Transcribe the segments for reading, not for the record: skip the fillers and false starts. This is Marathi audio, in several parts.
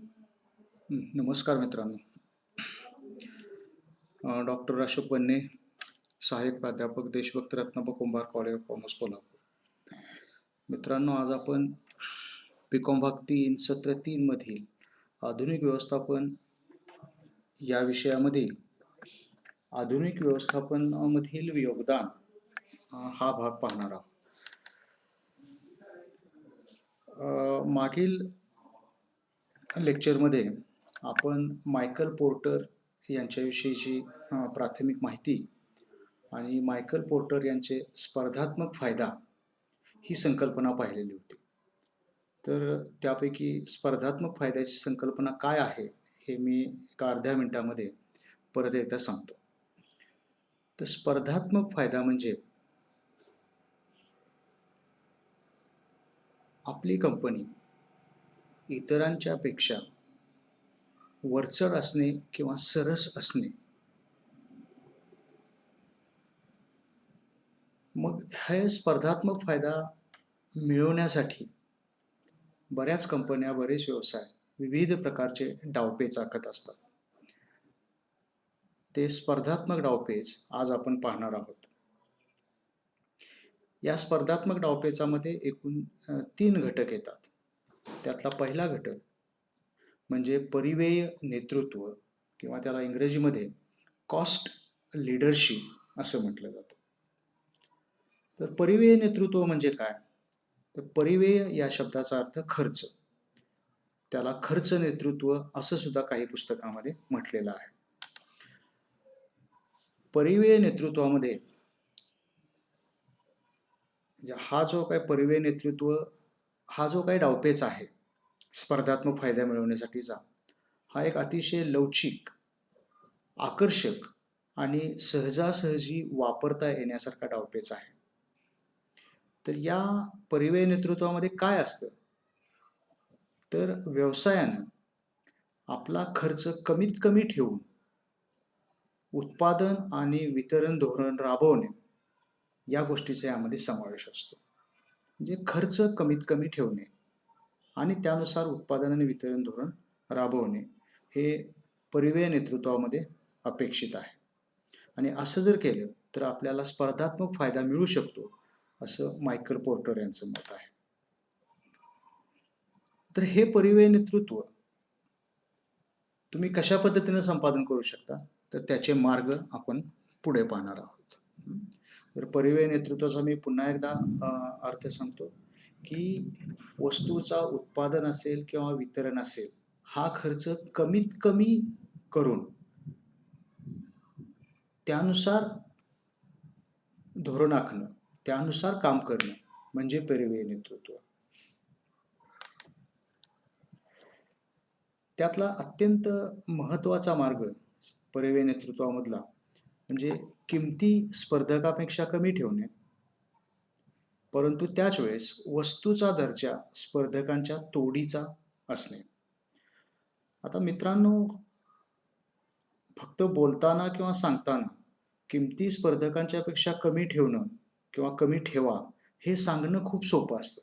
नमस्कार मित्रांनो. डॉक्टर अशोक बन्ने, सहाय्यक प्राध्यापक, देशभक्त रत्नापा कुंभार कॉलेज ऑफ कॉमर्स, कोल्हापूर. मित्रांनो, आज आपण बी.कॉम भाग 3 सत्र 3 मधील आधुनिक व्यवस्थापन या विषयामधील आधुनिक व्यवस्थापनामधील योगदान हा भाग पाहणार आहोत. मागील लेक्चरमध्ये आपण मायकल पोर्टर यांच्याविषयीची प्राथमिक माहिती आणि मायकल पोर्टर यांचे स्पर्धात्मक फायदा ही संकल्पना पाहिलेली होती. तर त्यापैकी स्पर्धात्मक फायद्याची संकल्पना काय आहे, हे मी एका अर्ध्या मिनिटामध्ये परत एकदा सांगतो. तर स्पर्धात्मक फायदा म्हणजे आपली कंपनी इतरांच्या पेक्षा वरचढ असणे किंवा सरस असणे. मग हे स्पर्धात्मक फायदा मिळवण्यासाठी बऱ्याच कंपन्या, बरेच व्यवसाय विविध प्रकारचे डावपेच आखत असतात. ते स्पर्धात्मक डावपेच आज आपण पाहणार आहोत. या स्पर्धात्मक डावपेचामध्ये एकूण 3 घटक येतात. त्यातला पहिला घटक म्हणजे परिमेय नेतृत्व किंवा त्याला इंग्रजीमध्ये कॉस्ट लीडरशिप असं म्हटलं जातं. तर परिमेय नेतृत्व म्हणजे काय? तर परिमेय या शब्दाचा अर्थ खर्च. त्याला खर्च नेतृत्व असं सुद्धा काही पुस्तकामध्ये म्हटलेलं आहे. परिमेय नेतृत्वामध्ये हा जो काही परिमेय नेतृत्व हा जो काही डावपेच आहे स्पर्धात्मक फायदा मिळवण्यासाठीचा, हा एक अतिशय लवचिक, आकर्षक आणि सहजासहजी वापरता येण्यासारखा डावपेच आहे. तर या परिमेय नेतृत्वामध्ये काय असतं? तर व्यवसायानं आपला खर्च कमीत कमी ठेवून उत्पादन आणि वितरण धोरण राबवणे या गोष्टीचा यामध्ये समावेश असतो. म्हणजे खर्च कमीत कमी ठेवणे आणि त्यानुसार उत्पादन आणि वितरण धोरण राबवणे हे परिमेय नेतृत्वामध्ये अपेक्षित आहे. आणि असं जर केलं तर आपल्याला स्पर्धात्मक फायदा मिळू शकतो, असं मायकल पोर्टर यांचं मत आहे. तर हे परिमेय नेतृत्व तुम्ही कशा पद्धतीने संपादन करू शकता, तर त्याचे मार्ग आपण पुढे पाहणार आहोत. तर परिमेय नेतृत्वाचा मी पुन्हा एकदा अर्थ सांगतो की वस्तूचा उत्पादन असेल किंवा वितरण असेल, हा खर्च कमीत कमी करून त्यानुसार धोरण आखणं, त्यानुसार काम करणं म्हणजे परिमेय नेतृत्व. त्यातला अत्यंत महत्त्वाचा मार्ग परिमेय नेतृत्वामधला म्हणजे किमती स्पर्धकापेक्षा कमी ठेवणे, परंतु त्याच वेळेस वस्तूचा दर्जा स्पर्धकांच्या तोडीचा असणे. आता मित्रांनो, फक्त बोलताना किंवा सांगताना किमती स्पर्धकांच्या पेक्षा कमी ठेवणं किंवा कमी ठेवा हे सांगणं खूप सोपं असतं.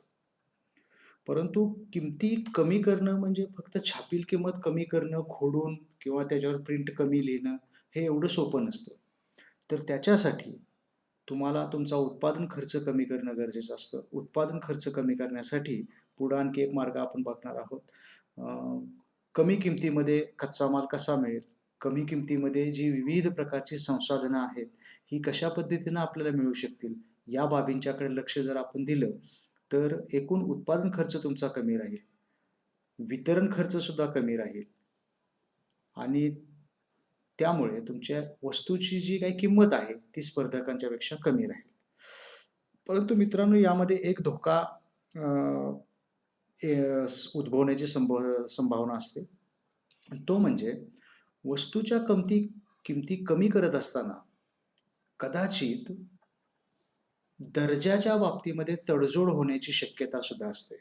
परंतु किमती कमी करणं म्हणजे फक्त छापील किंमत कमी करणं, खोडून किंवा त्याच्यावर प्रिंट कमी लिहिणं हे एवढं सोपं नसतं. तर त्याच्यासाठी तुम्हाला तुमचा उत्पादन खर्च कमी करणं गरजेचं असतं. उत्पादन खर्च कमी करण्यासाठी पुढं आणखी एक मार्ग आपण बघणार आहोत. कमी किमतीमध्ये कच्चा माल कसा मिळेल? कमी किमतीमध्ये जी विविध प्रकारची संसाधनं आहेत, ही कशा पद्धतीनं आपल्याला मिळू शकतील? या बाबींच्याकडे लक्ष जर आपण दिलं, तर एकूण उत्पादन खर्च तुमचा कमी राहील. वितरण खर्च सुद्धा कमी राहील आणि त्यामुळे तुमच्या वस्तूची जी काही किंमत आहे, ती स्पर्धकांच्या पेक्षा कमी राहील. परंतु मित्रांनो, यामध्ये एक धोका उद्भवण्याची संभावना असते. तो म्हणजे वस्तूच्या किमती कमी करत असताना कदाचित दर्जाच्या बाबतीमध्ये तडजोड होण्याची शक्यता सुद्धा असते.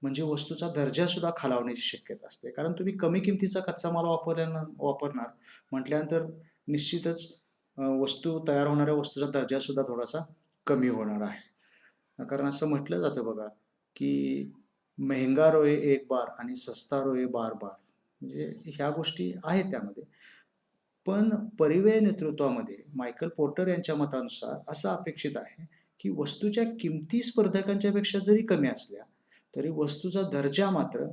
म्हणजे वस्तूचा दर्जा सुद्धा खालावण्याची शक्यता असते. कारण तुम्ही कमी किमतीचा कच्चा माल वापरणार म्हटल्यानंतर निश्चितच वस्तू तयार होणाऱ्या वस्तूचा दर्जा सुद्धा थोडासा कमी होणार आहे. कारण असं म्हटलं जातं बघा, की "महंगा रोए एक बार आणि सस्ता रोए बार बार." म्हणजे ह्या गोष्टी आहेत त्यामध्ये. पण परिव्यय नेतृत्वामध्ये मायकल पोर्टर यांच्या मतानुसार असं अपेक्षित आहे, की वस्तूच्या किमती स्पर्धकांच्या पेक्षा जरी कमी असल्या, तरी वस्तूचा दर्जा मात्र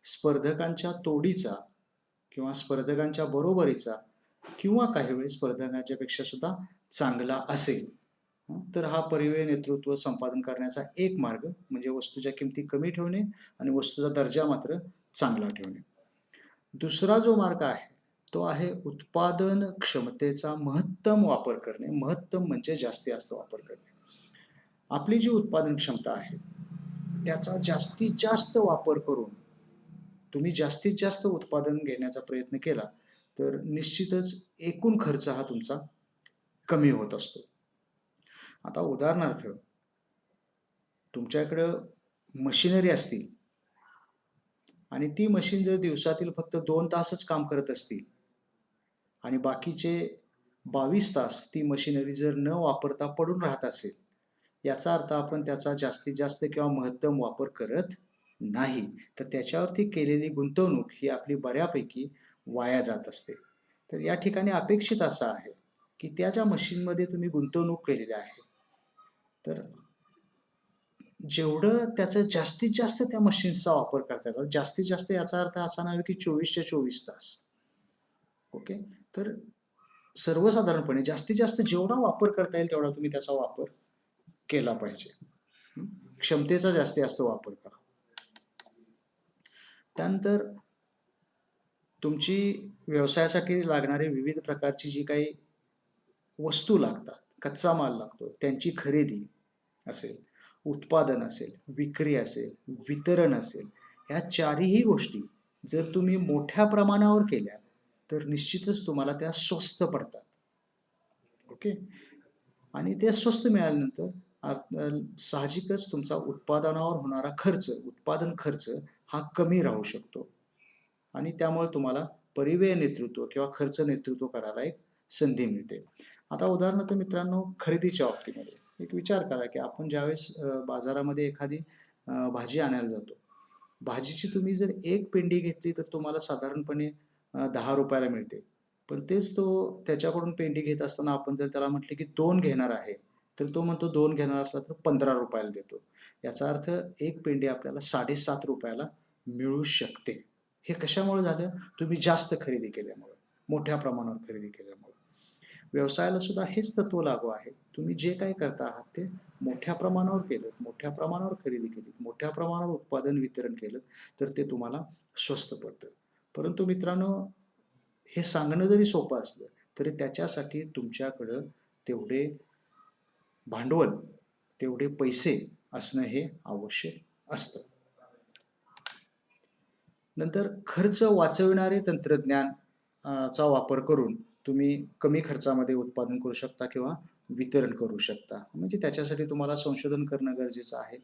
स्पर्धकांच्या तोडीचा किंवा स्पर्धकांच्या बरोबरीचा किंवा काही वेळेस स्पर्धकांच्या पेक्षा सुद्धा चांगला असेल. तर हा परिव्यय नेतृत्व संपादन करण्याचा एक मार्ग म्हणजे वस्तूच्या किमती कमी ठेवणे आणि वस्तूचा दर्जा मात्र चांगला ठेवणे. दुसरा जो मार्ग आहे तो आहे उत्पादन क्षमतेचा महत्तम वापर करणे. महत्तम म्हणजे जास्तीत जास्त वापर करणे. आपली जी उत्पादन क्षमता आहे त्याचा जास्तीत जास्त वापर करून तुम्ही जास्तीत जास्त उत्पादन घेण्याचा प्रयत्न केला तर निश्चितच एकूण खर्च हा तुमचा कमी होत असतो. आता उदाहरणार्थ तुमच्याकडं मशिनरी असतील आणि ती मशीन जर दिवसातील फक्त 2 तासच काम करत असतील आणि बाकीचे 22 तास ती मशिनरी जर न वापरता पडून राहत असेल, याचा अर्थ आपण त्याचा जास्तीत जास्त किंवा महत्तम वापर करत नाही. तर त्याच्यावरती केलेली गुंतवणूक ही आपली बऱ्यापैकी वाया जात असते. तर या ठिकाणी अपेक्षित असं आहे, की त्या ज्या मशीनमध्ये तुम्ही गुंतवणूक केलेली आहे, तर जेवढं त्याचं जास्तीत जास्त त्या मशीन्सचा वापर करता येतो. जास्तीत जास्त याचा अर्थ असा नाही की 24च्या 24 तास. ओके. तर सर्वसाधारणपणे जास्तीत जास्त जेवढा वापर करता येईल तेवढा तुम्ही त्याचा वापर केला पाहिजे. क्षमतेचा जास्तीत जास्त वापर करा. त्यानंतर तुमची व्यवसायासाठी लागणारी विविध प्रकारची जी काही वस्तू लागतात, कच्चा माल लागतो, त्यांची खरेदी असेल, उत्पादन असेल, विक्री असेल, वितरण असेल, ह्या चारही गोष्टी जर तुम्ही मोठ्या प्रमाणावर केल्या तर निश्चितच तुम्हाला त्या स्वस्त पडतात. ओके. आणि ते स्वस्त मिळाल्यानंतर साहजिकच तुमचा उत्पादनावर होणारा खर्च, उत्पादन खर्च हा कमी राहू शकतो आणि त्यामुळे तुम्हाला परिव्यय नेतृत्व किंवा खर्च नेतृत्व करायला एक संधी मिळते. आता उदाहरणार्थ मित्रांनो, खरेदीच्या बाबतीमध्ये एक विचार करा, की आपण ज्यावेळेस बाजारामध्ये एखादी भाजी आणायला जातो. भाजीची तुम्ही जर एक पेंडी घेतली तर तुम्हाला साधारणपणे 10 रुपयाला मिळते. पण तेच तो त्याच्याकडून पेंडी घेत असताना आपण जर त्याला म्हटले, की 2 घेणार आहे, तर तो म्हणतो 2 घेणार असला तर 15 रुपयाला देतो. याचा अर्थ एक पेंडी आपल्याला 7.5 रुपयाला मिळू शकते. हे कशामुळे झालं? तुम्ही जास्त खरेदी केल्यामुळे, मोठ्या प्रमाणावर खरेदी केल्यामुळे. व्यवसायाला सुद्धा हेच तत्व लागू आहे. तुम्ही जे काही करता आहात ते मोठ्या प्रमाणावर केलं, मोठ्या प्रमाणावर खरेदी केली, मोठ्या प्रमाणावर उत्पादन वितरण केलं, तर ते तुम्हाला स्वस्त पडतं. परंतु मित्रांनो, हे सांगणं जरी सोपं असलं, तरी त्याच्यासाठी तुमच्याकडं तेवढे भांडवल, तेवढे पैसे असणं हे आवश्यक असतं. नंतर खर्च वाचविणारे तंत्रज्ञान चा वापर करून तुम्ही कमी खर्चामध्ये उत्पादन करू शकता किंवा वितरण करू शकता. म्हणजे त्याच्यासाठी तुम्हाला संशोधन करणं गरजेचं आहे.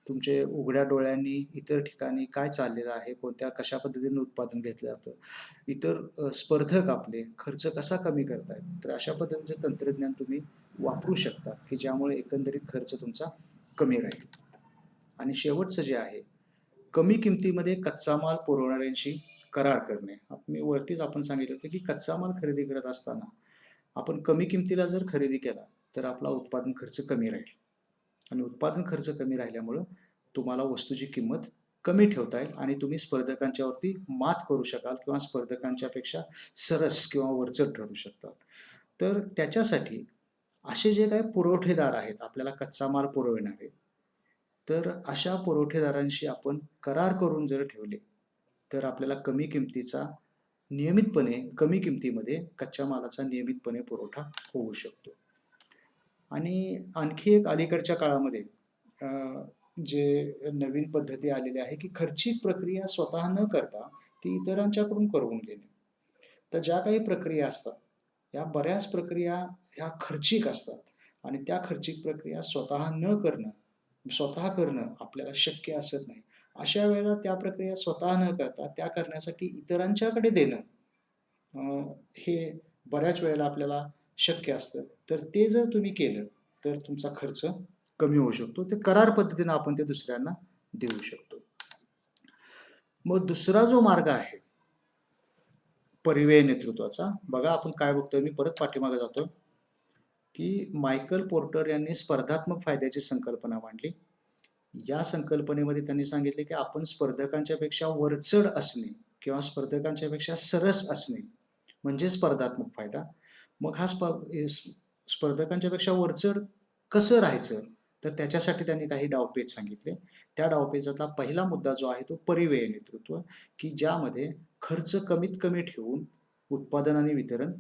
तुमचे उघड्या डोळ्यांनी इतर ठिकाणी काय चाललेलं आहे, कशा पद्धतीने उत्पादन घेतलं जातं, इतर स्पर्धक आपले खर्च कसा कमी करतायत, तर अशा पद्धतीचं तंत्रज्ञान तुम्ही वापरू शकता, की ज्यामुळे एकंदरीत खर्च तुमचा कमी राहील. आणि शेवटचं जे आहे, कमी किमतीमध्ये कच्चा माल पुरवणाऱ्यांशी करार करणे. मी वरतीच आपण सांगितलं होतं, की कच्चा माल खरेदी करत असताना आपण कमी किमतीला जर खरेदी केला, तर आपला उत्पादन खर्च कमी राहील आणि उत्पादन खर्च कमी राहिल्यामुळं तुम्हाला वस्तूची किंमत कमी ठेवता येईल आणि तुम्ही स्पर्धकांच्यावरती मात करू शकाल किंवा स्पर्धकांच्यापेक्षा सरस किंवा वरचढ ठरू शकता. तर त्याच्यासाठी असे जे काही पुरवठेदार आहेत, आपल्याला कच्चा माल पुरविणारे, तर अशा पुरवठेदारांशी आपण करार करून जर ठेवले, तर आपल्याला कमी किमतीमध्ये कच्च्या मालाचा नियमितपणे पुरवठा होऊ शकतो. आणि आणखी एक अलीकडच्या काळामध्ये जे नवीन पद्धती आलेल्या आहे, की खर्चिक प्रक्रिया स्वतः न करता ती इतरांच्याकडून करवून घेणे. तर ज्या काही प्रक्रिया असतात, या बऱ्याच प्रक्रिया ह्या खर्चिक असतात आणि त्या खर्चिक प्रक्रिया स्वतः करणं आपल्याला शक्य असत नाही. अशा वेळेला त्या प्रक्रिया स्वतः न करता त्या करण्यासाठी इतरांच्याकडे देणं हे बऱ्याच वेळेला आपल्याला शक्य असतं. तर ते जर तुम्ही केलं, तर तुमचा खर्च कमी होऊ शकतो. ते करार पद्धतीनं आपण ते दुसऱ्यांना देऊ शकतो. मग दुसरा जो मार्ग आहे, परिव्यय नेतृत्वाचा. बघा आपण काय बघतोय, मी परत पाठीमागे जातो, की मायकल पोर्टर यांनी स्पर्धात्मक फायद्याची संकल्पना मांडली. या संकल्पनेमध्ये त्यांनी सांगितले, की आपण स्पर्धकांच्या पेक्षा वरचढ असणे किंवा स्पर्धकांच्या पेक्षा सरस असणे म्हणजे स्पर्धात्मक फायदा. मग हा स्पर्धकांच्या पेक्षा वरचढ कसं राहायचं? तर त्याच्यासाठी त्यांनी काही डावपेच सांगितले. त्या डावपेचातला पहिला मुद्दा जो आहे तो परिव्यय नेतृत्व, की ज्यामध्ये खर्च कमीत कमी ठेवून उत्पादन आणि वितरण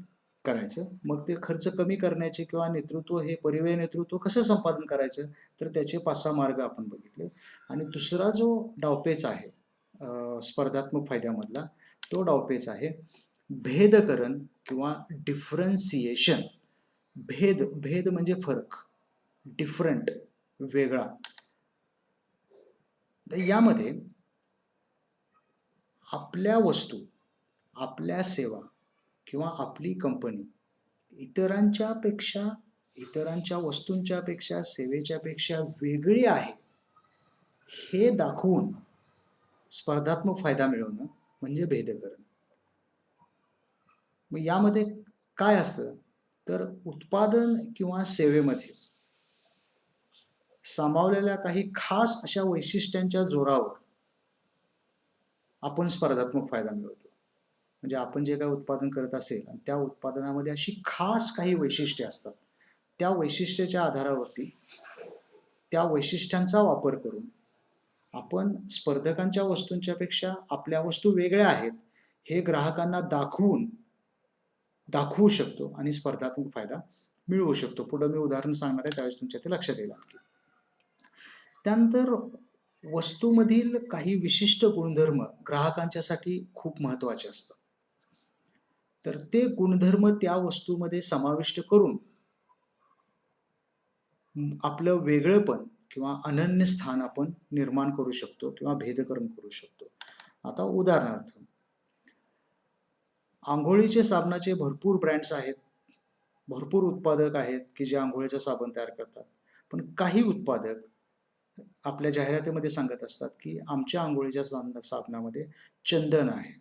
करायचं. मग ते खर्च कमी करण्याचे किंवा नेतृत्व हे परिव्यय नेतृत्व कसं संपादन करायचं, तर त्याचे 5-6 मार्ग आपण बघितले. आणि दुसरा जो डावपेच आहे स्पर्धात्मक फायद्यामधला, तो डावपेच आहे भेदकरण किंवा डिफरन्सिएशन. भेद म्हणजे फरक, डिफरंट, वेगळा. तर यामध्ये आपल्या वस्तू, आपल्या सेवा किंवा आपली कंपनी इतरांच्या वस्तूंच्या पेक्षा, सेवेच्या पेक्षा वेगळी आहे हे दाखवून स्पर्धात्मक फायदा मिळवणं म्हणजे भेदकरण. मग यामध्ये काय असतं, तर उत्पादन किंवा सेवेमध्ये सामावलेल्या काही खास अशा वैशिष्ट्यांच्या जोरावर आपण स्पर्धात्मक फायदा मिळवतो. म्हणजे आपण जे काही उत्पादन करत असेल आणि त्या उत्पादनामध्ये अशी खास काही वैशिष्ट्ये असतात, त्या वैशिष्ट्याच्या आधारावरती त्या वैशिष्ट्यांचा वापर करून आपण स्पर्धकांच्या वस्तूंच्या पेक्षा आपल्या वस्तू वेगळ्या आहेत हे ग्राहकांना दाखवू शकतो आणि स्पर्धात्मक फायदा मिळवू शकतो. पुढे मी उदाहरण सांगणार आहे, त्यावेळेस तुमच्या ते लक्षात येईल. त्यानंतर वस्तूमधील काही विशिष्ट गुणधर्म ग्राहकांच्यासाठी खूप महत्त्वाचे असतात. तर ते गुणधर्म त्या वस्तूमध्ये समाविष्ट करून आपलं वेगळेपण किंवा अनन्य स्थान आपण निर्माण करू शकतो किंवा भेदकरण करू शकतो. आता उदाहरणार्थ, आंघोळीचे साबणाचे भरपूर ब्रँड्स आहेत, भरपूर उत्पादक आहेत की जे आंघोळीचं साबण तयार करतात. पण काही उत्पादक आपल्या जाहिरातीमध्ये सांगत असतात की आमच्या आंघोळीच्या साबणामध्ये चंदन आहे.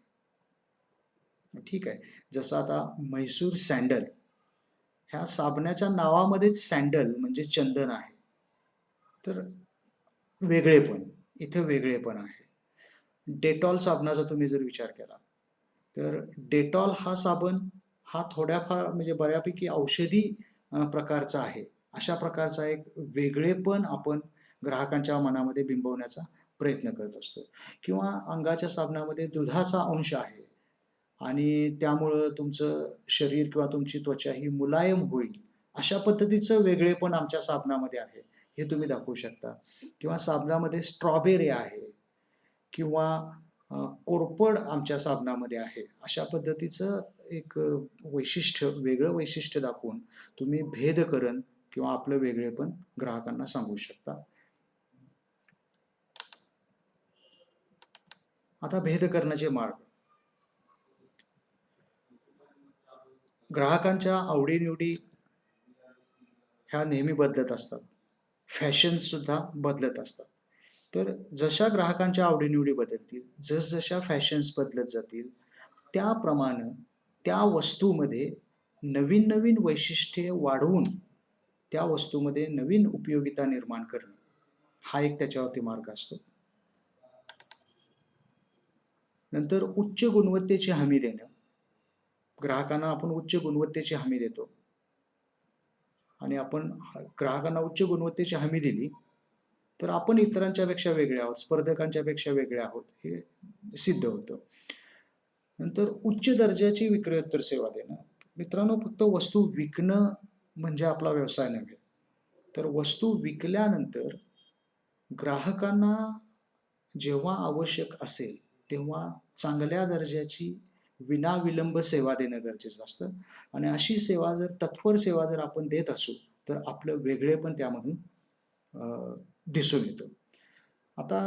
ठीक आहे, जसं आता म्हैसूर सँडल, ह्या साबणाच्या नावामध्येच सँडल म्हणजे चंदन आहे. तर वेगळेपण, इथे वेगळेपण आहे. डेटॉल साबणाचा तुम्ही जर विचार केला तर डेटॉल हा साबण हा थोड्याफार म्हणजे बऱ्यापैकी औषधी प्रकारचा आहे. अशा प्रकारचा एक वेगळेपण आपण ग्राहकांच्या मनामध्ये बिंबवण्याचा प्रयत्न करत असतो. किंवा अंगाच्या साबणामध्ये दुधाचा अंश आहे आणि त्यामुळं तुमचं शरीर किंवा तुमची त्वचा ही मुलायम होईल, अशा पद्धतीचं वेगळेपण आमच्या साबणामध्ये आहे हे तुम्ही दाखवू शकता. किंवा साबणामध्ये स्ट्रॉबेरी आहे किंवा कोरफड आमच्या साबणामध्ये आहे, अशा पद्धतीचं एक वेगळं वैशिष्ट्य दाखवून तुम्ही भेदकरण किंवा आपलं वेगळेपण ग्राहकांना सांगू शकता. आता भेदकरणाचे मार्ग. ग्राहकांच्या आवडीनिवडी ह्या नेहमी बदलत असतात, फॅशन सुद्धा बदलत असतात. तर जशा ग्राहकांच्या आवडीनिवडी बदलतील, जसजशा फॅशन्स बदलत जातील, त्याप्रमाणे त्या वस्तूमध्ये नवीन नवीन वैशिष्ट्ये वाढवून त्या वस्तूमध्ये नवीन उपयोगिता निर्माण करणं हा एक त्याच्यावरती मार्ग असतो. नंतर उच्च गुणवत्तेची हमी देणं. ग्राहकांना आपण उच्च गुणवत्तेची हमी देतो आणि आपण ग्राहकांना उच्च गुणवत्तेची हमी दिली तर आपण इतरांच्या पेक्षा वेगळे आहोत, स्पर्धकांच्या पेक्षा वेगळे आहोत हे सिद्ध होतं. नंतर उच्च दर्जाची विक्रियोत्तर सेवा देणं. मित्रांनो, फक्त वस्तू विकणं म्हणजे आपला व्यवसाय नव्हे, तर वस्तू विकल्यानंतर ग्राहकांना जेव्हा आवश्यक असेल तेव्हा चांगल्या दर्जाची विनाविलंब सेवा देणं गरजेचं असतं. आणि अशी सेवा जर तत्पर सेवा जर आपण देत असू तर आपलं वेगळेपण त्यामधून दिसून येतं. आता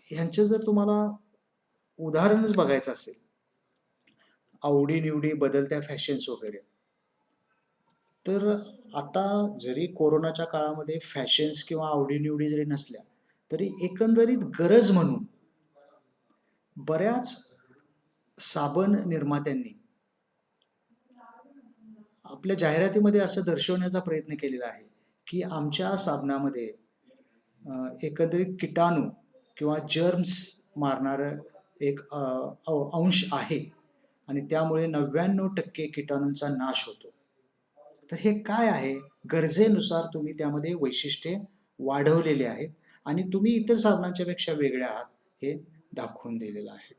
ह्यांचं जर तुम्हाला उदाहरणच बघायचं असेल, आवडीनिवडी, बदलत्या फॅशन्स वगैरे, तर आता जरी कोरोनाच्या काळामध्ये फॅशन्स किंवा आवडीनिवडी जरी नसल्या तरी एकंदरीत गरज म्हणून बऱ्याच साबण निर्मात्यांनी आपल्या जाहिरातीमध्ये असं दर्शवण्याचा प्रयत्न केलेला आहे की आमच्या साबणामध्ये एकंदरीत किटाणू किंवा जर्म्स मारणारं एक अंश आहे आणि त्यामुळे 99% किटाणूंचा नाश होतो. तर हे काय आहे? गरजेनुसार तुम्ही त्यामध्ये वैशिष्ट्ये वाढवलेले आहेत आणि तुम्ही इतर साबणांच्या पेक्षा वेगळे आहात हे दाखवून दिलेलं आहे.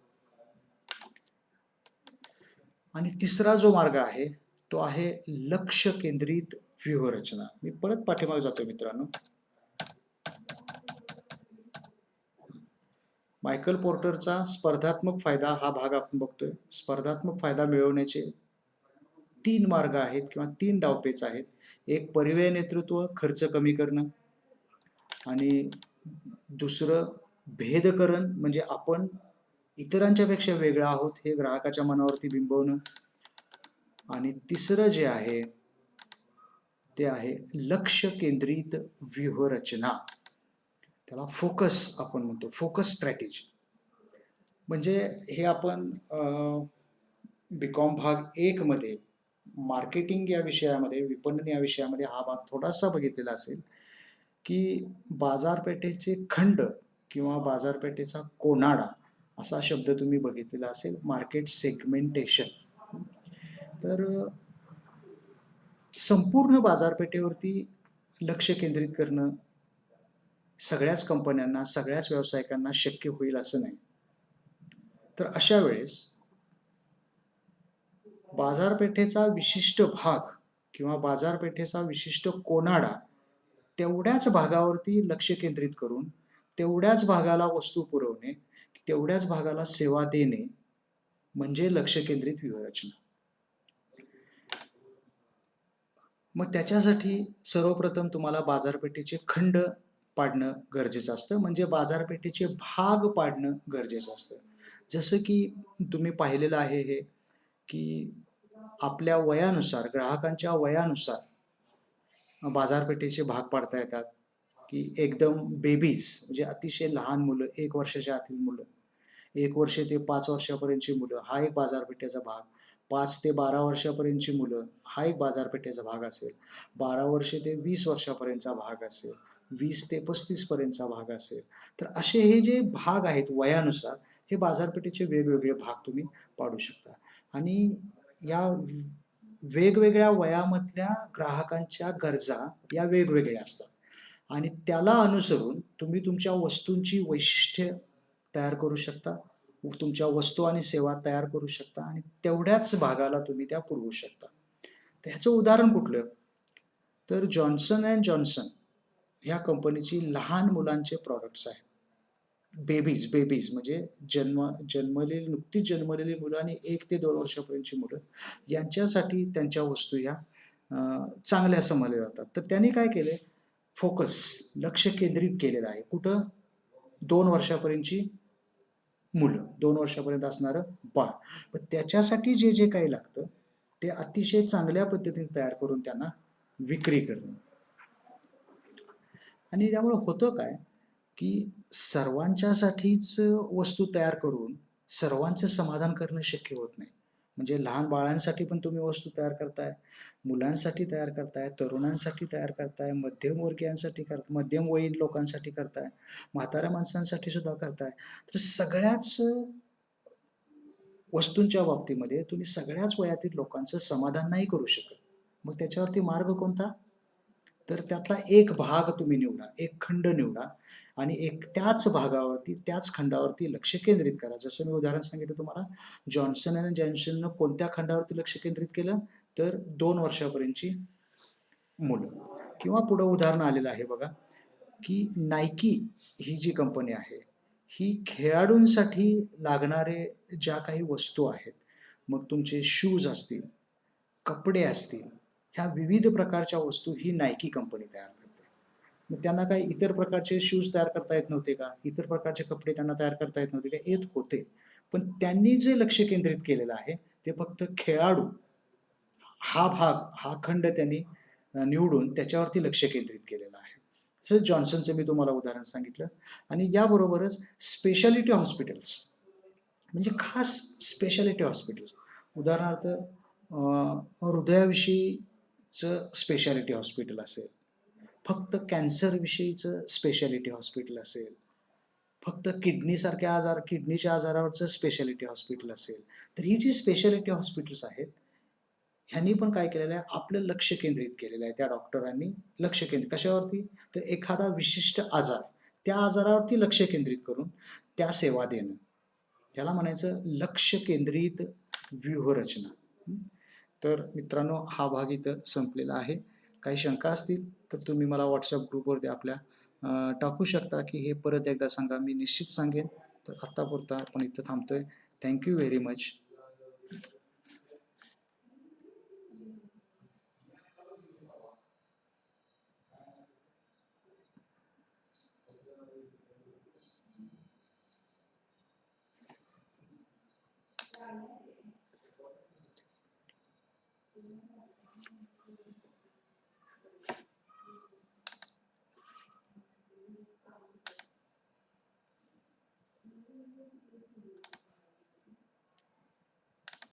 आणि तिसरा जो मार्ग आहे तो आहे लक्ष केंद्रित व्यूहरचना. मी परत पाठीमागे जातो मित्रांनो. मायकल पोर्टरचा स्पर्धात्मक फायदा हा भाग आपण बघतोय. स्पर्धात्मक फायदा मिळवण्याचे 3 मार्ग आहेत किंवा 3 डावपेच आहेत. एक परिव्यय नेतृत्व, खर्च कमी करणं आणि दुसरं भेदकरण म्हणजे आपण इतरांच्या पेक्षा वेगळं आहोत हे ग्राहकाच्या मनावरती बिंबवणं आणि तिसरं जे आहे ते आहे लक्ष केंद्रित व्यूहरचना. त्याला फोकस आपण म्हणतो, फोकस स्ट्रॅटेजी. म्हणजे हे आपण बीकॉम भाग 1 मध्ये मार्केटिंग या विषयामध्ये, विपणन या विषयामध्ये हा भाग थोडासा बघितलेला असेल की बाजारपेठेचे खंड किंवा बाजारपेठेचा कोनाडा असा शब्द तुम्ही बघितलेला असेल, मार्केट सेगमेंटेशन. तर संपूर्ण बाजारपेठेवरती लक्ष केंद्रित करणं सगळ्याच कंपन्यांना, सगळ्याच व्यावसायिकांना शक्य होईल असं नाही. तर अशा वेळेस बाजारपेठेचा विशिष्ट भाग किंवा बाजारपेठेचा विशिष्ट कोनाडा तेवढ्याच भागावरती लक्ष केंद्रित करून तेवढ्याच भागाला वस्तू पुरवणे, तेवढ्याच भागाला सेवा देणे म्हणजे लक्ष केंद्रित व्यूहरचना. मग त्याच्यासाठी सर्वप्रथम तुम्हाला बाजारपेठेचे खंड पाडणं गरजेचं असतं, म्हणजे बाजारपेठेचे भाग पाडणं गरजेचं असतं. जसं की तुम्ही पाहिलेलं आहे हे की आपल्या वयानुसार, ग्राहकांच्या वयानुसार बाजारपेठेचे भाग पाडता येतात की एकदम बेबीज म्हणजे अतिशय लहान मुलं, 1 वर्षाच्या आतील मुलं, 1 वर्ष ते 5 वर्षापर्यंतची मुलं हा एक बाजारपेठेचा भाग. 5 ते 12 वर्षापर्यंतची मुलं हा एक बाजारपेठेचा भाग असेल. 12 वर्ष ते 20 वर्षापर्यंतचा भाग असेल. 20 ते 35 पर्यंतचा भाग असेल. तर असे हे जे भाग आहेत वयानुसार हे बाजारपेठेचे वेगवेगळे भाग तुम्ही पाडू शकता आणि या वेगवेगळ्या वयामधल्या ग्राहकांच्या गरजा या वेगवेगळ्या असतात आणि त्याला अनुसरून तुम्ही तुमच्या वस्तूंची वैशिष्ट्ये तयार करू शकता, तुमच्या वस्तू आणि सेवा तयार करू शकता आणि तेवढ्याच भागाला तुम्ही त्या पुरवू शकता. तर ह्याचं उदाहरण कुठलं? तर जॉन्सन अँड जॉन्सन ह्या कंपनीची लहान मुलांचे प्रॉडक्ट्स आहेत. बेबीज म्हणजे नुकतीच जन्मलेली मुलं आणि 1 ते 2 वर्षापर्यंतची मुलं यांच्यासाठी त्यांच्या वस्तू या चांगल्या समजल्या जातात. तर त्यांनी काय केलंय? फोकस, लक्ष केंद्रित केलेलं आहे. कुठं? 2 वर्षापर्यंतची मुलं, 2 वर्षापर्यंत असणारं बाळ. पण त्याच्यासाठी जे जे काही लागतं ते अतिशय चांगल्या पद्धतीने तयार करून त्यांना विक्री करणं. आणि त्यामुळे होतं काय की सर्वांच्यासाठीच वस्तू तयार करून सर्वांचं समाधान करणं शक्य होत नाही. म्हणजे लहान बाळांसाठी पण तुम्ही वस्तू तयार करताय, मुलांसाठी तयार करताय, तरुणांसाठी तयार करताय, मध्यमवर्गीयांसाठी करताय, मध्यमवयीन लोकांसाठी करताय, म्हाताऱ्या माणसांसाठी सुद्धा करताय. तर सगळ्याच वस्तूंच्या बाबतीमध्ये तुम्ही सगळ्याच वयातील लोकांचं समाधान नाही करू शकत. मग त्याच्यावरती मार्ग कोणता? तर त्यातला एक भाग तुम्ही निवडा, एक खंड निवडा आणि त्याच भागावरती, त्याच खंडावरती लक्ष केंद्रित करा. जसं मी उदाहरण सांगितलं तुम्हाला, जॉन्सन अँड जॉन्सननं कोणत्या खंडावरती लक्ष केंद्रित केलं? तर 2 वर्षापर्यंतची मुलं. किंवा पुढं उदाहरण आलेलं आहे बघा, की नायकी ही जी कंपनी आहे, ही खेळाडूंसाठी लागणारे ज्या काही वस्तू आहेत, मग तुमचे शूज असतील, कपडे असतील, ह्या विविध प्रकारच्या वस्तू ही नायकी कंपनी तयार करते. मग त्यांना काही इतर प्रकारचे शूज तयार करता येत नव्हते का? इतर प्रकारचे कपडे त्यांना तयार करता येत नव्हते का? येत होते. पण त्यांनी जे लक्ष केंद्रित केलेलं आहे ते फक्त खेळाडू हा भाग, हा खंड त्यांनी निवडून त्याच्यावरती लक्ष केंद्रित केलेलं आहे. जसं जॉन्सनचं मी तुम्हाला उदाहरण सांगितलं. आणि याबरोबरच स्पेशालिटी हॉस्पिटल्स म्हणजे खास स्पेशालिटी हॉस्पिटल्स. उदाहरणार्थ हृदयाविषयीचं स्पेशालिटी हॉस्पिटल असेल, फक्त कॅन्सरविषयीचं स्पेशालिटी हॉस्पिटल असेल, फक्त किडनीसारख्या किडनीच्या आजारावरचं स्पेशालिटी हॉस्पिटल असेल. तर ही जी स्पेशालिटी हॉस्पिटल्स आहेत, ह्यांनी पण काय केलेलं आहे, आपलं लक्ष केंद्रित केलेलं आहे. त्या डॉक्टरांनी लक्ष केंद्रित कशावरती? तर एखादा विशिष्ट आजार, त्या आजारावरती लक्ष केंद्रित करून त्या सेवा देणं. याला म्हणायचं लक्ष केंद्रित व्यूहरचना. तर मित्रांनो, हा भाग इथं संपलेला आहे. काही शंका असतील तर तुम्ही मला WhatsApp ग्रुपवरती आपल्या टाकू शकता, की हे परत एकदा सांगा. मी निश्चित सांगेन. तर आत्तापुरता आपण इथं थांबतोय. Thank you very much.